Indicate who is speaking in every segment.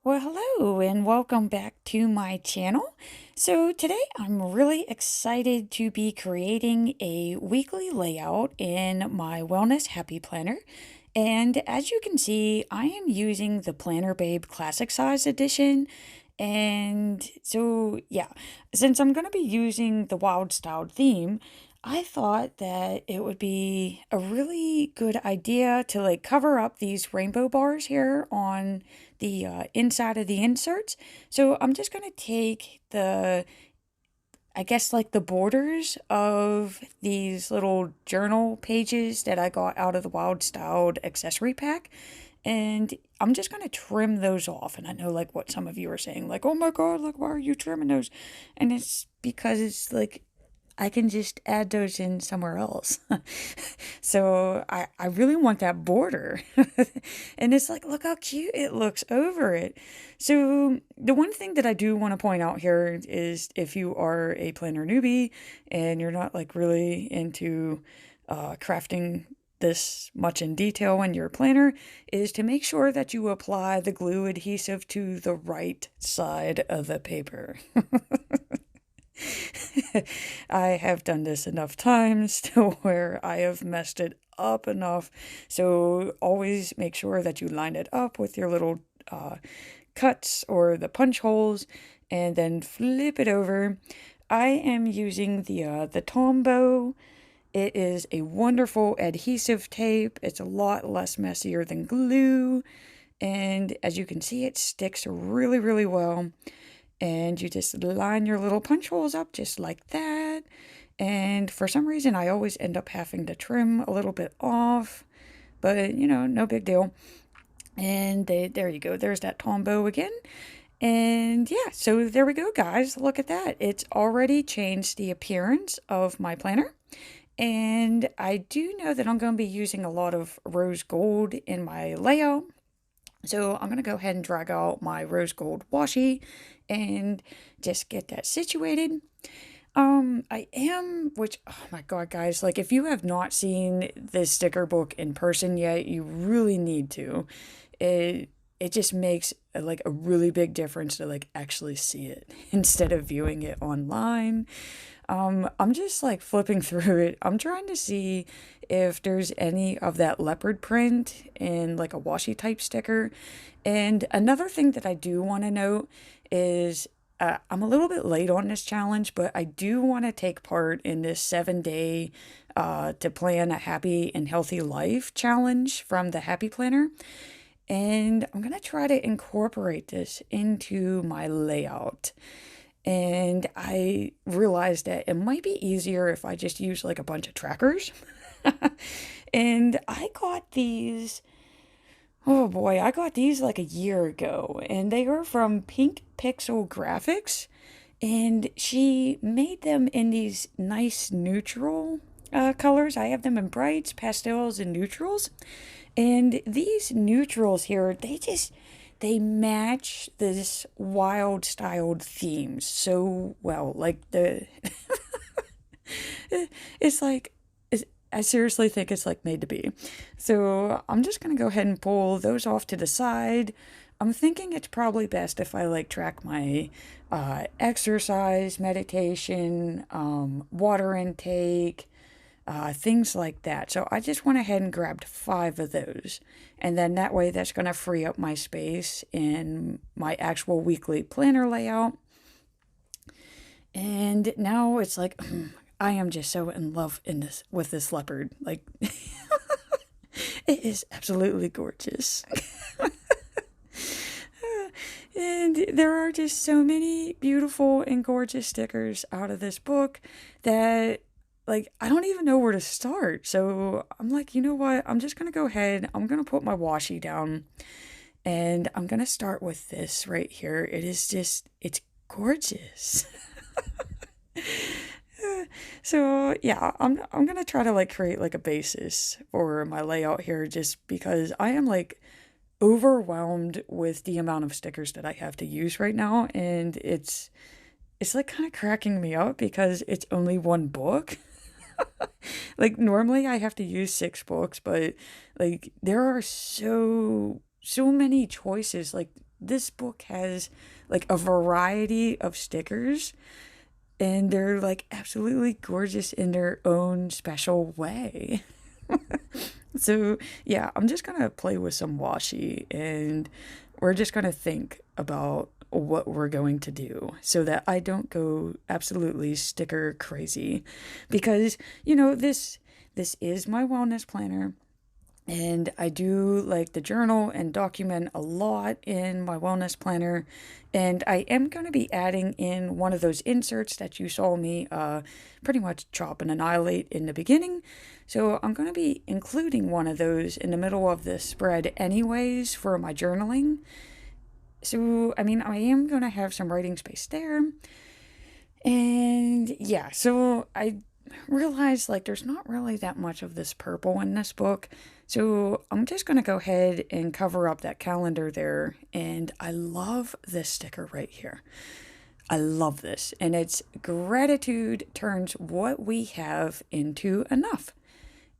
Speaker 1: Well, hello and welcome back to my channel. So today I'm really excited to be creating a weekly layout in my Wellness Happy Planner. And as you can see, I am using the Planner Babe Classic Size Edition. And so, yeah, since I'm going to be using the Wild Style theme, I thought that it would be a really good idea to cover up these rainbow bars here on the inside of the inserts. So I'm just going to take I guess the borders of these little journal pages that I got out of the Wild Styled accessory pack. And I'm just going to trim those off. And I know what some of you are saying, oh my God, why are you trimming those? And it's because it's I can just add those in somewhere else. So I really want that border. And it's look how cute it looks over it. So the one thing that I do want to point out here is if you are a planner newbie and you're not really into crafting this much in detail in your planner, is to make sure that you apply the glue adhesive to the right side of the paper. I have done this enough times to where I have messed it up enough. So always make sure that you line it up with your little cuts or the punch holes and then flip it over. I am using the Tombow. It is a wonderful adhesive tape. It's a lot less messier than glue. And as you can see, it sticks really, really well. And you just line your little punch holes up just like that. And for some reason, I always end up having to trim a little bit off, but no big deal. And there you go. There's that Tombow again. And yeah, so there we go, guys. Look at that. It's already changed the appearance of my planner. And I do know that I'm going to be using a lot of rose gold in my layout. So I'm going to go ahead and drag out my rose gold washi and just get that situated. Oh my God, guys, if you have not seen this sticker book in person yet, you really need to. It just makes a really big difference to actually see it instead of viewing it online. I'm just flipping through it. I'm trying to see if there's any of that leopard print in a washi type sticker. And another thing that I do want to note is I'm a little bit late on this challenge, but I do want to take part in this 7-day to plan a happy and healthy life challenge from the Happy Planner. And I'm going to try to incorporate this into my layout. And I realized that it might be easier if I just use a bunch of trackers. And I got these, oh boy, I got these a year ago. And they were from Pink Pixel Graphics. And she made them in these nice neutral colors. I have them in brights, pastels, and neutrals. And these neutrals here, they match this wild styled theme so well. It's I seriously think it's made to be. So I'm just going to go ahead and pull those off to the side. I'm thinking it's probably best if I track my exercise, meditation, water intake, things like that. So I just went ahead and grabbed 5 of those. And then that way that's going to free up my space in my actual weekly planner layout. And now it's I am just so in love with this leopard. It is absolutely gorgeous. And there are just so many beautiful and gorgeous stickers out of this book that I don't even know where to start. So I'm you know what? I'm just going to go ahead. I'm going to put my washi down and I'm going to start with this right here. It's gorgeous. So yeah, I'm going to try to create a basis for my layout here just because I am overwhelmed with the amount of stickers that I have to use right now. And it's kind of cracking me up because it's only one book. Normally I have to use 6 books, but there are so many choices. this book has like a variety of stickers, and they're like absolutely gorgeous in their own special way. So, yeah, I'm just gonna play with some washi, and we're just gonna think about what we're going to do so that I don't go absolutely sticker crazy. Because, this is my wellness planner. And I do like the journal and document a lot in my wellness planner. And I am going to be adding in one of those inserts that you saw me pretty much chop and annihilate in the beginning. So I'm going to be including one of those in the middle of the spread, anyways, for my journaling. So, I mean, I am going to have some writing space there. And yeah, so I realized like there's not really that much of this purple in this book. So I'm just going to go ahead and cover up that calendar there. And I love this sticker right here. I love this. And it's gratitude turns what we have into enough.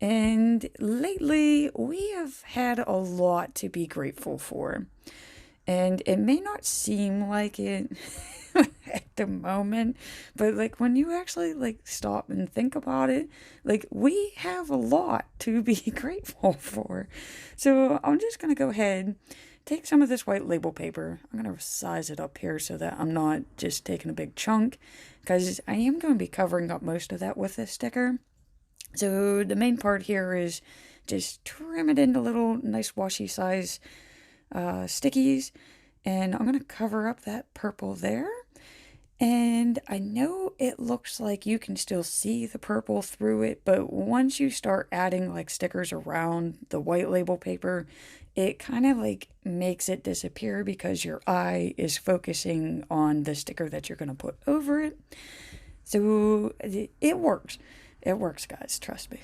Speaker 1: And lately, we have had a lot to be grateful for. And it may not seem like it at the moment, but like when you actually like stop and think about it, like we have a lot to be grateful for. So I'm just going to go ahead, take some of this white label paper. I'm going to size it up here so that I'm not just taking a big chunk, because I am going to be covering up most of that with this sticker. So the main part here is just trim it into little nice washi size stickies, and I'm going to cover up that purple there. And I know it looks like you can still see the purple through it, but once you start adding like stickers around the white label paper, it kind of like makes it disappear because your eye is focusing on the sticker that you're going to put over it. So it works. It works, guys, trust me.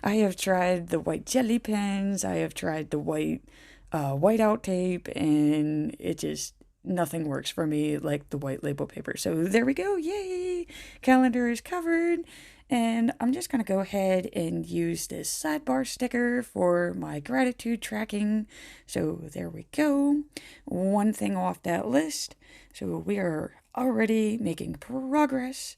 Speaker 1: I have tried the white jelly pens. I have tried the whiteout tape, and it just nothing works for me like the white label paper. So there we go. Yay! Calendar is covered. And I'm just going to go ahead and use this sidebar sticker for my gratitude tracking. So there we go. One thing off that list. So we are already making progress.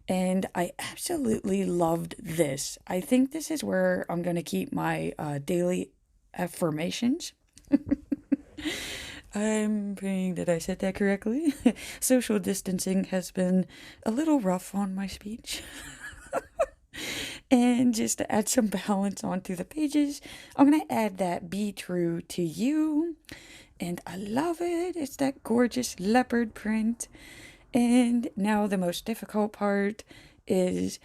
Speaker 1: And I absolutely loved this. I think this is where I'm going to keep my daily affirmations. I'm praying that I said that correctly. Social distancing has been a little rough on my speech. And just to add some balance onto the pages, I'm going to add that "Be True to You." And I love it. It's that gorgeous leopard print. And now the most difficult part is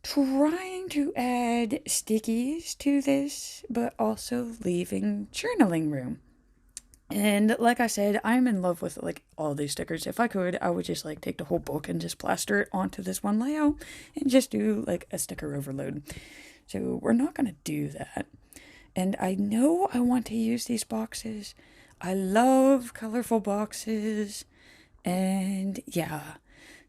Speaker 1: trying to add stickies to this, but also leaving journaling room. And like I said, I'm in love with like all these stickers. If I could, I would just like take the whole book and just plaster it onto this one layout and just do like a sticker overload. So we're not going to do that. And I know I want to use these boxes. I love colorful boxes. And yeah,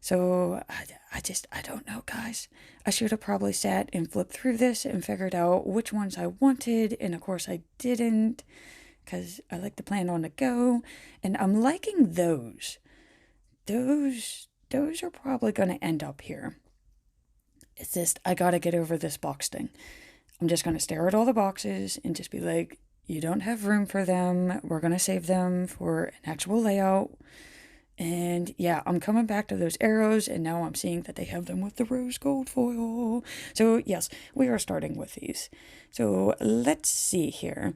Speaker 1: so I don't know, guys. I should have probably sat and flipped through this and figured out which ones I wanted. And of course I didn't, because I like to plan on the go. And I'm liking those. Those are probably going to end up here. It's just, I got to get over this box thing. I'm just going to stare at all the boxes and just be like, you don't have room for them. We're going to save them for an actual layout. And yeah, I'm coming back to those arrows, and now I'm seeing that they have them with the rose gold foil. So yes, we are starting with these. So let's see here.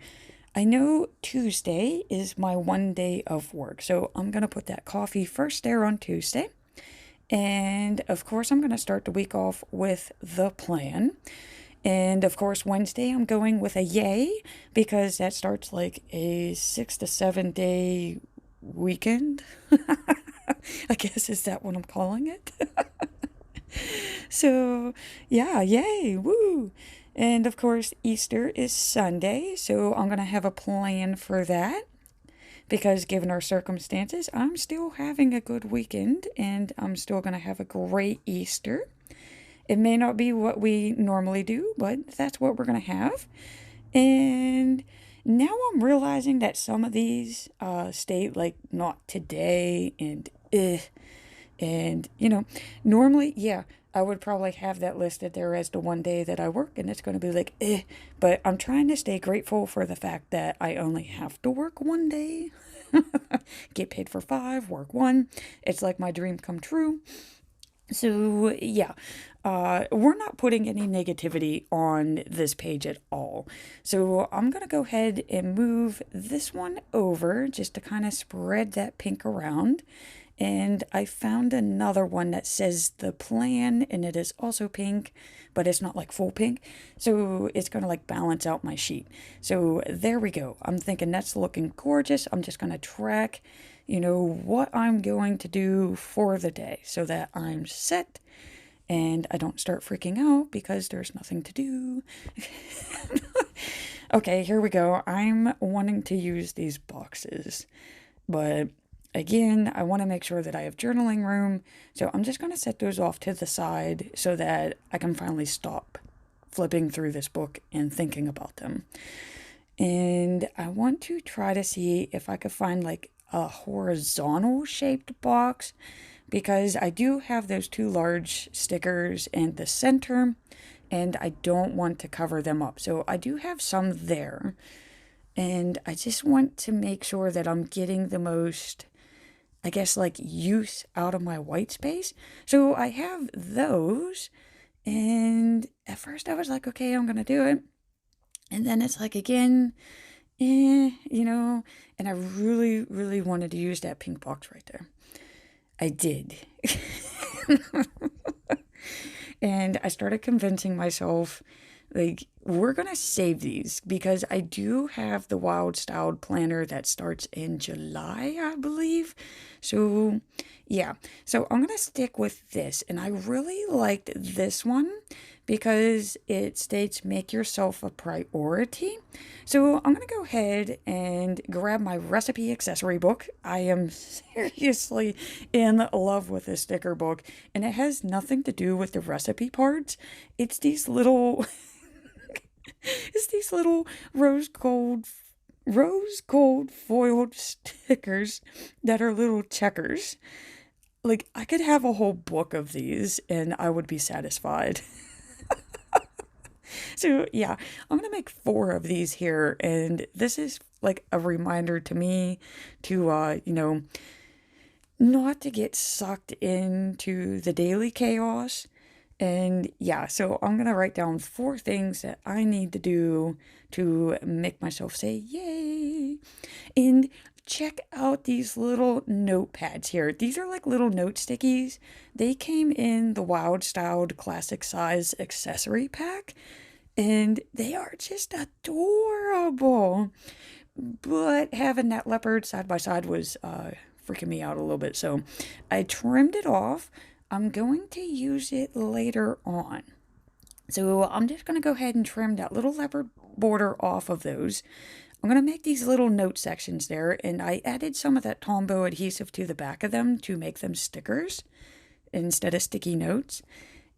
Speaker 1: I know Tuesday is my one day of work, so I'm going to put that coffee first there on Tuesday. And of course, I'm going to start the week off with the plan. And of course, Wednesday, I'm going with a yay, because that starts like a 6 to 7 day weekend. I guess is that what I'm calling it? So yeah, yay, woo. And of course, Easter is Sunday, so I'm gonna have a plan for that, because given our circumstances, I'm still having a good weekend and I'm still gonna have a great Easter. It may not be what we normally do, but that's what we're gonna have. And now I'm realizing that some of these state like not today and and normally, yeah, I would probably have that listed there as the one day that I work, and it's going to be like, but I'm trying to stay grateful for the fact that I only have to work one day, get paid for five, work one. It's like my dream come true. So, yeah, we're not putting any negativity on this page at all. So, I'm going to go ahead and move this one over just to kind of spread that pink around. And I found another one that says the plan, and it is also pink, but it's not like full pink. So, it's going to like balance out my sheet. So, there we go. I'm thinking that's looking gorgeous. I'm just going to track what I'm going to do for the day so that I'm set and I don't start freaking out because there's nothing to do. Okay, here we go. I'm wanting to use these boxes, but again, I want to make sure that I have journaling room. So I'm just going to set those off to the side so that I can finally stop flipping through this book and thinking about them. And I want to try to see if I could find like a horizontal shaped box because I do have those two large stickers in the center and I don't want to cover them up. So I do have some there and I just want to make sure that I'm getting the most, I guess, like use out of my white space. So I have those and at first I was like, okay, I'm going to do it. And then it's like, again, and I really, really wanted to use that pink box right there. I did. And I started convincing myself, like, we're going to save these because I do have the Wild Styled planner that starts in July, I believe. So, yeah. So I'm going to stick with this. And I really liked this one because it states make yourself a priority. So I'm going to go ahead and grab my recipe accessory book. I am seriously in love with this sticker book, and it has nothing to do with the recipe parts. It's these little rose gold foiled stickers that are little checkers. Like, I could have a whole book of these and I would be satisfied. So, yeah, I'm going to make 4 of these here. And this is like a reminder to me to, not to get sucked into the daily chaos. And yeah, so I'm going to write down 4 things that I need to do to make myself say, yay. And check out these little notepads here. These are like little note stickies. They came in the Wild Styled Classic Size Accessory Pack. And they are just adorable. But having that leopard side by side was freaking me out a little bit. So I trimmed it off. I'm going to use it later on. So I'm just going to go ahead and trim that little leopard border off of those. I'm going to make these little note sections there. And I added some of that Tombow adhesive to the back of them to make them stickers instead of sticky notes.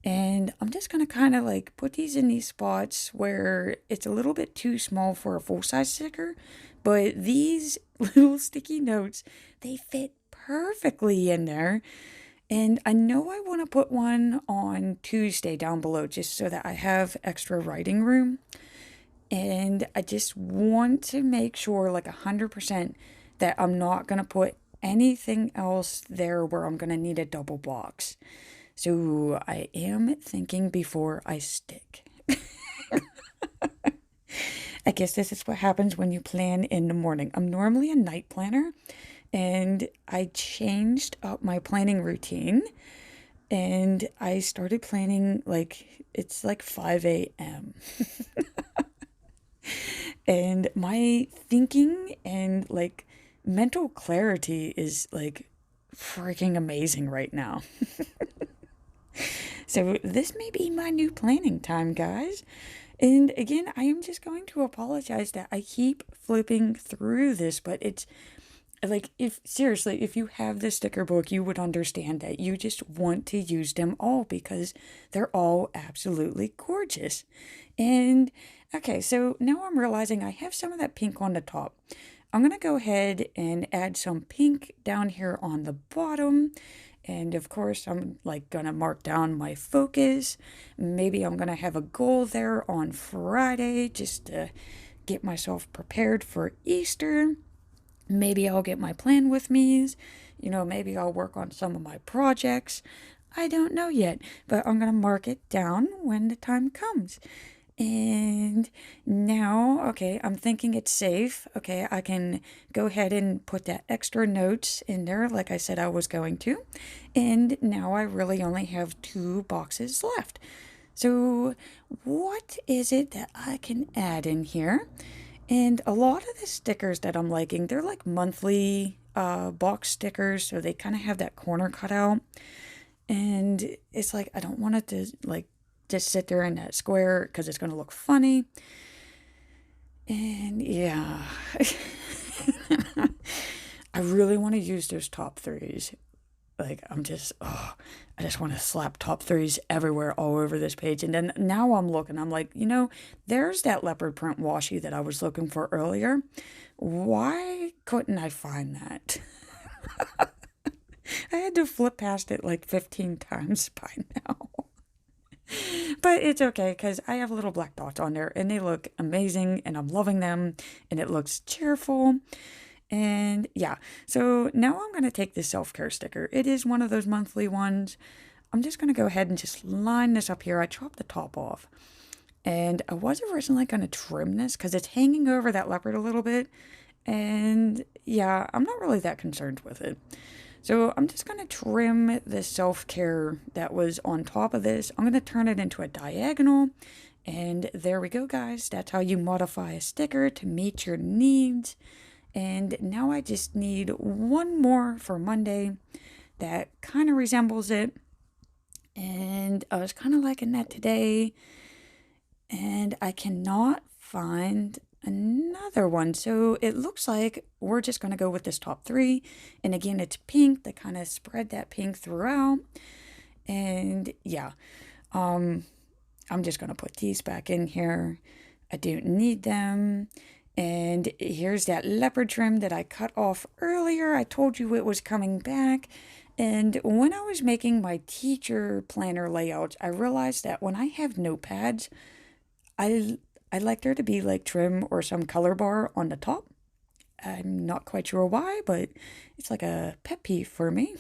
Speaker 1: And I'm just going to kind of like put these in these spots where it's a little bit too small for a full-size sticker. But these little sticky notes, they fit perfectly in there. And I know I want to put one on Tuesday down below just so that I have extra writing room. And I just want to make sure like 100% that I'm not going to put anything else there where I'm going to need a double box. So I am thinking before I stick. I guess this is what happens when you plan in the morning. I'm normally a night planner, and I changed up my planning routine, and I started planning like it's like 5 a.m. And my thinking and like mental clarity is like freaking amazing right now. So this may be my new planning time, guys. And again, I am just going to apologize that I keep flipping through this, but it's like, if seriously, if you have this sticker book, you would understand that you just want to use them all because they're all absolutely gorgeous. And Okay, so now I'm realizing I have some of that pink on the top. I'm going to go ahead and add some pink down here on the bottom. And of course, I'm like going to mark down my focus. Maybe I'm going to have a goal there on Friday just to get myself prepared for Easter. Maybe I'll get my plan with me's. Maybe I'll work on some of my projects. I don't know yet, but I'm going to mark it down when the time comes. And now, okay, I'm thinking it's safe. Okay, I can go ahead and put that extra notes in there like I said I was going to. And now I really only have 2 boxes left. So what is it that I can add in here? And a lot of the stickers that I'm liking, they're like monthly box stickers, so they kind of have that corner cut out. And it's like, I don't want it to like just sit there in that square because it's going to look funny. And yeah, I really want to use those top threes. Like, I just want to slap top threes everywhere all over this page. And then now I'm looking, I'm like, there's that leopard print washi that I was looking for earlier. Why couldn't I find that? I had to flip past it like 15 times by now. But it's okay because I have little black dots on there and they look amazing and I'm loving them and it looks cheerful. And yeah, so now I'm going to take this self-care sticker. It is one of those monthly ones. I'm just going to go ahead and just line this up here. I chopped the top off. And I was originally going to trim this because it's hanging over that leopard a little bit. And yeah, I'm not really that concerned with it. So I'm just going to trim the self-care that was on top of this. I'm going to turn it into a diagonal. And there we go, guys. That's how you modify a sticker to meet your needs. And now I just need one more for Monday that kind of resembles it. And I was kind of liking that today. And I cannot find another one. So it looks like we're just going to go with this top 3. And again, it's pink. They kind of spread that pink throughout. And yeah, I'm just going to put these back in here. I don't need them. And here's that leopard trim that I cut off earlier. I told you it was coming back. And when I was making my teacher planner layouts, I realized that when I have notepads, I like there to be like trim or some color bar on the top. I'm not quite sure why, but it's like a pet peeve for me.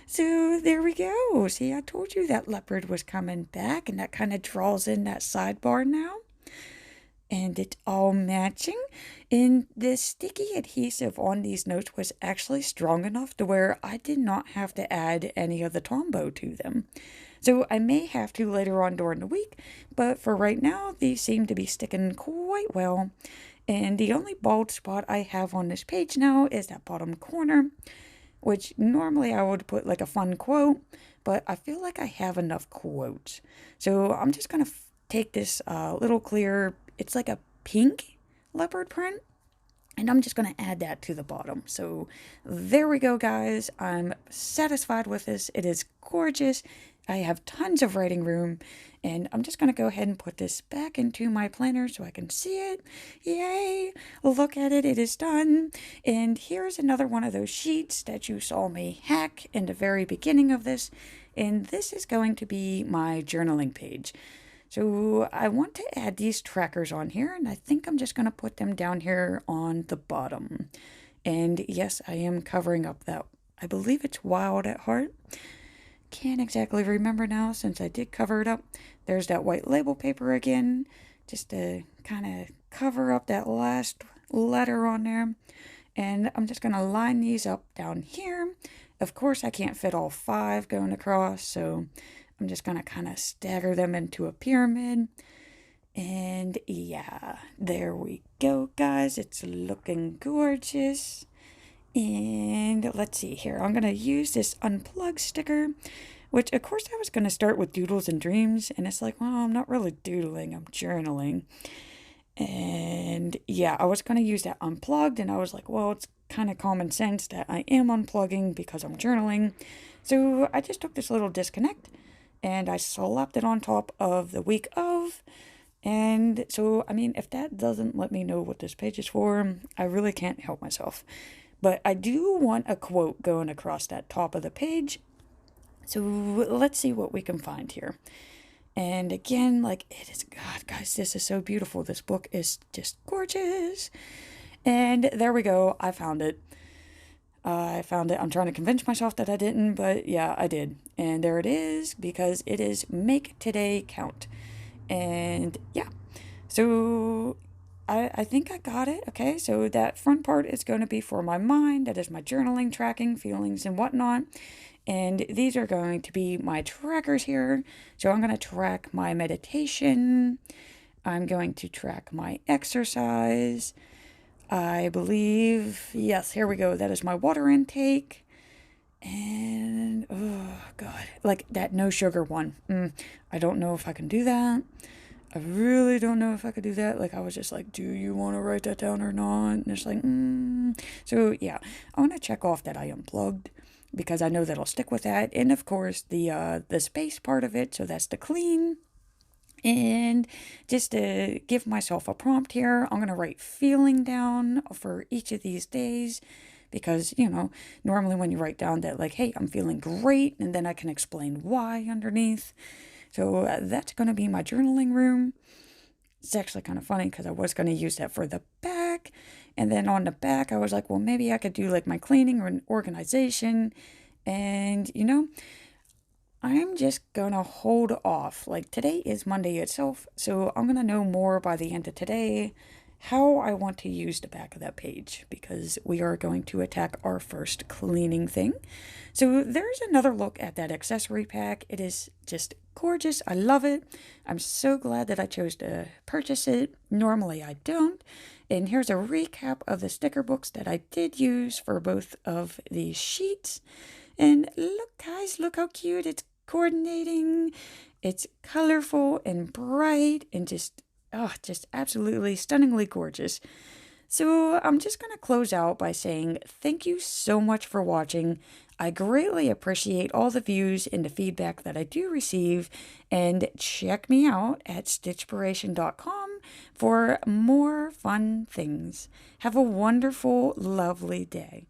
Speaker 1: So there we go. See, I told you that leopard was coming back and that kind of draws in that sidebar now. And it's all matching. And the sticky adhesive on these notes was actually strong enough to where I did not have to add any of the Tombow to them. So I may have to later on during the week, but for right now, these seem to be sticking quite well. And the only bald spot I have on this page now is that bottom corner, which normally I would put like a fun quote, but I feel like I have enough quotes. So I'm just going to take this little clear, it's like a pink leopard print, and I'm just going to add that to the bottom. So there we go, guys. I'm satisfied with this. It is gorgeous. I have tons of writing room, and I'm just going to go ahead and put this back into my planner so I can see it. Yay! Look at it. It is done. And here's another one of those sheets that you saw me hack in the very beginning of this. And this is going to be my journaling page. So I want to add these trackers on here, and I think I'm just going to put them down here on the bottom. And yes, I am covering up that, I believe it's Wild at Heart. Can't exactly remember now since I did cover it up. There's that white label paper again, just to kind of cover up that last letter on there. And I'm just going to line these up down here. Of course, I can't fit all 5 going across, so I'm just going to kind of stagger them into a pyramid. And yeah, there we go, guys. It's looking gorgeous. And let's see here. I'm going to use this unplug sticker, which of course I was going to start with doodles and dreams. And it's like, well, I'm not really doodling, I'm journaling. And yeah, I was going to use that unplugged. And I was like, well, it's kind of common sense that I am unplugging because I'm journaling. So I just took this little disconnect and I slapped it on top of the week of. And so, I mean, if that doesn't let me know what this page is for, I really can't help myself. But I do want a quote going across that top of the page. So let's see what we can find here. And again, like it is, God, guys, this is so beautiful. This book is just gorgeous. And there we go. I found it. I found it. I'm trying to convince myself that I didn't, but yeah, I did. And there it is because it is Make Today Count. And yeah, so I think I got it. Okay, so that front part is going to be for my mind. That is my journaling, tracking, feelings, and whatnot. And these are going to be my trackers here. So I'm going to track my meditation. I'm going to track my exercise. I believe, yes, here we go. That is my water intake. And, oh, God, like that no sugar one. I don't know if I can do that. I really don't know if I could do that. Like, I was just like, do you want to write that down or not? And it's like, So, yeah, I want to check off that I unplugged because I know that'll stick with that. And, of course, the space part of it. So that's the clean. And just to give myself a prompt here, I'm going to write feeling down for each of these days because, normally when you write down that, like, hey, I'm feeling great, and then I can explain why underneath. So that's going to be my journaling room. It's actually kind of funny because I was going to use that for the back. And then on the back, I was like, well, maybe I could do like my cleaning or an organization. And, I'm just gonna hold off. Like today is Monday itself, so I'm gonna know more by the end of today how I want to use the back of that page because we are going to attack our first cleaning thing. So there's another look at that accessory pack. It is just gorgeous. I love it. I'm so glad that I chose to purchase it. Normally I don't. And here's a recap of the sticker books that I did use for both of these sheets. And look, guys, look how cute. It's coordinating. It's colorful and bright and just absolutely stunningly gorgeous. So I'm just going to close out by saying thank you so much for watching. I greatly appreciate all the views and the feedback that I do receive. And check me out at stitchpiration.com for more fun things. Have a wonderful, lovely day.